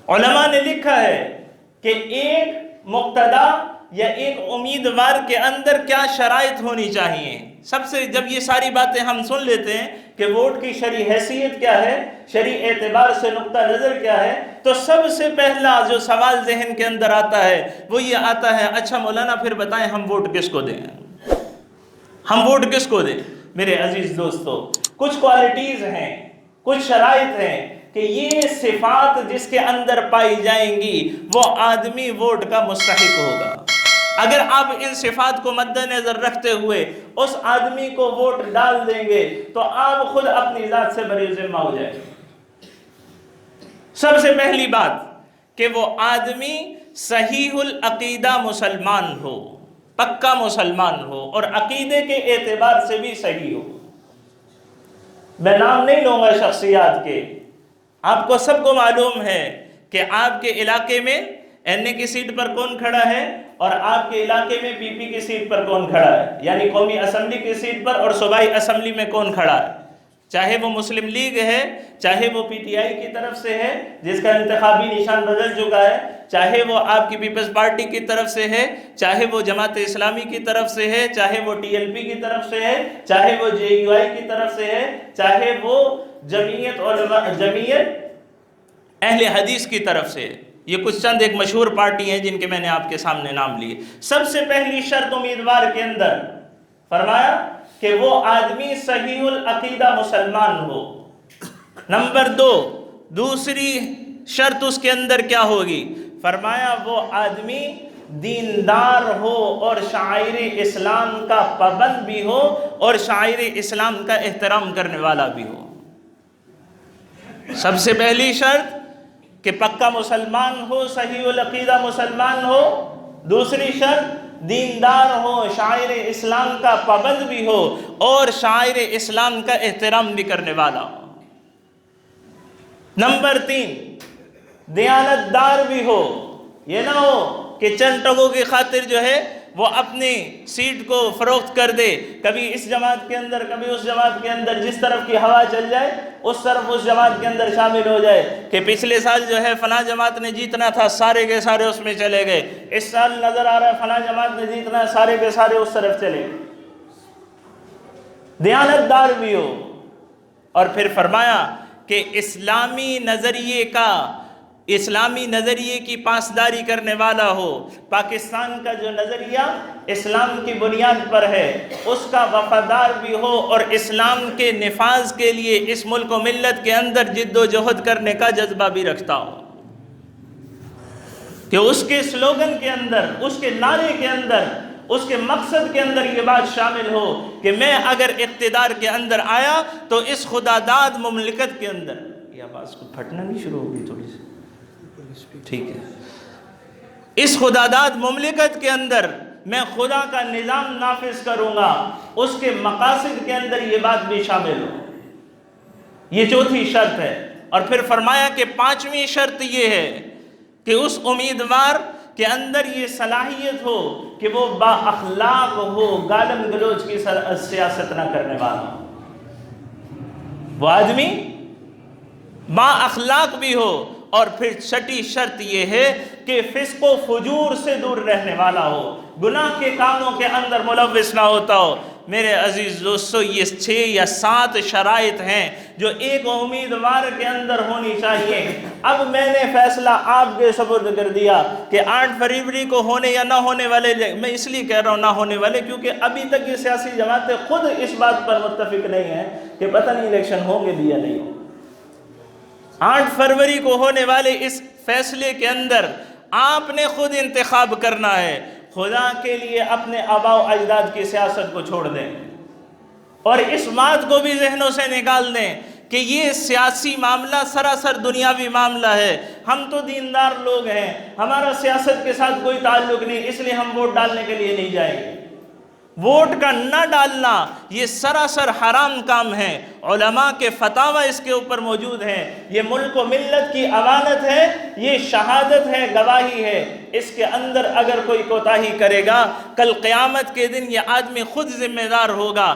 علماء نے لکھا ہے کہ ایک مقتدا یا ایک امیدوار کے اندر کیا شرائط ہونی چاہیے۔ سب سے جب یہ ساری باتیں ہم سن لیتے ہیں کہ ووٹ کی شرعی حیثیت کیا ہے، شرعی اعتبار سے نقطہ نظر کیا ہے، تو سب سے پہلا جو سوال ذہن کے اندر آتا ہے وہ یہ آتا ہے، اچھا مولانا پھر بتائیں ہم ووٹ کس کو دیں، ہم ووٹ کس کو دیں؟ میرے عزیز دوستو، کچھ کوالٹیز ہیں، کچھ شرائط ہیں کہ یہ صفات جس کے اندر پائی جائیں گی وہ آدمی ووٹ کا مستحق ہوگا۔ اگر آپ ان صفات کو مد نظر رکھتے ہوئے اس آدمی کو ووٹ ڈال دیں گے تو آپ خود اپنی ذات سے بری ذمہ ہو جائیں گے۔ سب سے پہلی بات کہ وہ آدمی صحیح العقیدہ مسلمان ہو، پکا مسلمان ہو اور عقیدے کے اعتبار سے بھی صحیح ہو۔ میں نام نہیں لوں گا شخصیات کے، آپ کو سب کو معلوم ہے کہ آپ کے علاقے میں این اے کی سیٹ پر کون کھڑا ہے اور آپ کے علاقے میں پی پی کی سیٹ پر کون کھڑا ہے، یعنی قومی اسمبلی کی سیٹ پر اور صوبائی اسمبلی میں کون کھڑا ہے۔ چاہے وہ مسلم لیگ ہے، چاہے وہ پی ٹی آئی کی طرف سے ہے جس کا انتخابی نشان بدل چکا ہے، چاہے وہ آپ کی پیپلز پارٹی کی طرف سے ہے، چاہے وہ جماعت اسلامی کی طرف سے ہے، چاہے وہ ٹی ایل پی کی طرف سے ہے، چاہے وہ جے یو آئی کی طرف سے ہے، چاہے وہ جمعیت اہل حدیث کی طرف سے ہے۔ یہ کچھ چند ایک مشہور پارٹی ہیں جن کے میں نے آپ کے سامنے نام لیے۔ سب سے پہلی شرط امیدوار کے اندر فرمایا کہ وہ آدمی صحیح العقیدہ مسلمان ہو۔ نمبر 2، دوسری شرط اس کے اندر کیا ہوگی؟ فرمایا وہ آدمی دیندار ہو اور شعائر اسلام کا پابند بھی ہو اور شعائر اسلام کا احترام کرنے والا بھی ہو۔ سب سے پہلی شرط کہ پکا مسلمان ہو، صحیح العقیدہ مسلمان ہو۔ دوسری شرط دیندار ہو، شاعر اسلام کا پابند بھی ہو اور شاعر اسلام کا احترام بھی کرنے والا ہو۔ نمبر 3، دیانتدار بھی ہو۔ یہ نہ ہو کہ چند ٹکوں کی خاطر جو ہے وہ اپنی سیٹ کو فروخت کر دے، کبھی اس جماعت کے اندر کبھی اس جماعت کے اندر، جس طرف کی ہوا چل جائے اس طرف اس جماعت کے اندر شامل ہو جائے کہ پچھلے سال جو ہے فلاں جماعت نے جیتنا تھا، سارے کے سارے اس میں چلے گئے، اس سال نظر آ رہا ہے فلاں جماعت نے جیتنا ہے، سارے کے سارے اس طرف چلے گئے۔ دیانتدار بھی ہو۔ اور پھر فرمایا کہ اسلامی نظریے کی پاسداری کرنے والا ہو۔ پاکستان کا جو نظریہ اسلام کی بنیاد پر ہے اس کا وفادار بھی ہو اور اسلام کے نفاذ کے لیے اس ملک و ملت کے اندر جد و جہد کرنے کا جذبہ بھی رکھتا ہو، کہ اس کے سلوگن کے اندر، اس کے نعرے کے اندر، اس کے مقصد کے اندر یہ بات شامل ہو کہ میں اگر اقتدار کے اندر آیا تو اس خدا داد مملکت کے اندر، یہ آواز کو پھٹنا نہیں شروع ہوگی تھوڑی سی، ٹھیک ہے، اس خدا داد مملکت کے اندر میں خدا کا نظام نافذ کروں گا، اس کے مقاصد کے اندر یہ بات بھی شامل ہو۔ یہ چوتھی شرط ہے۔ اور پھر فرمایا کہ پانچویں شرط یہ ہے کہ اس امیدوار کے اندر یہ صلاحیت ہو کہ وہ با اخلاق ہو، گالم گلوچ کی سیاست نہ کرنے والا ہو، وہ آدمی با اخلاق بھی ہو۔ اور پھر چھٹی شرط یہ ہے کہ فسق و فجور سے دور رہنے والا ہو، گناہ کے کاموں کے اندر ملوث نہ ہوتا ہو۔ میرے عزیز دوستو، یہ 6 یا 7 شرائط ہیں جو ایک امیدوار کے اندر ہونی چاہیے۔ اب میں نے فیصلہ آپ کے سپرد کر دیا کہ 8 فروری کو ہونے یا نہ ہونے والے، میں اس لیے کہہ رہا ہوں نہ ہونے والے کیونکہ ابھی تک یہ سیاسی جماعتیں خود اس بات پر متفق نہیں ہیں کہ پتہ نہیں الیکشن ہوں گے بھی یا نہیں ہوں۔ 8 فروری کو ہونے والے اس فیصلے کے اندر آپ نے خود انتخاب کرنا ہے۔ خدا کے لیے اپنے آباء و اجداد کی سیاست کو چھوڑ دیں اور اس بات کو بھی ذہنوں سے نکال دیں کہ یہ سیاسی معاملہ سراسر دنیاوی معاملہ ہے۔ ہم تو دیندار لوگ ہیں، ہمارا سیاست کے ساتھ کوئی تعلق نہیں، اس لیے ہم ووٹ ڈالنے کے لیے نہیں جائیں گے۔ ووٹ کا نہ ڈالنا یہ سراسر حرام کام ہے۔ علماء کے فتاوی اس کے اوپر موجود ہیں۔ یہ ملک و ملت کی امانت ہے، یہ شہادت ہے، گواہی ہے۔ اس کے اندر اگر کوئی کوتاہی کرے گا، کل قیامت کے دن یہ آدمی خود ذمہ دار ہوگا۔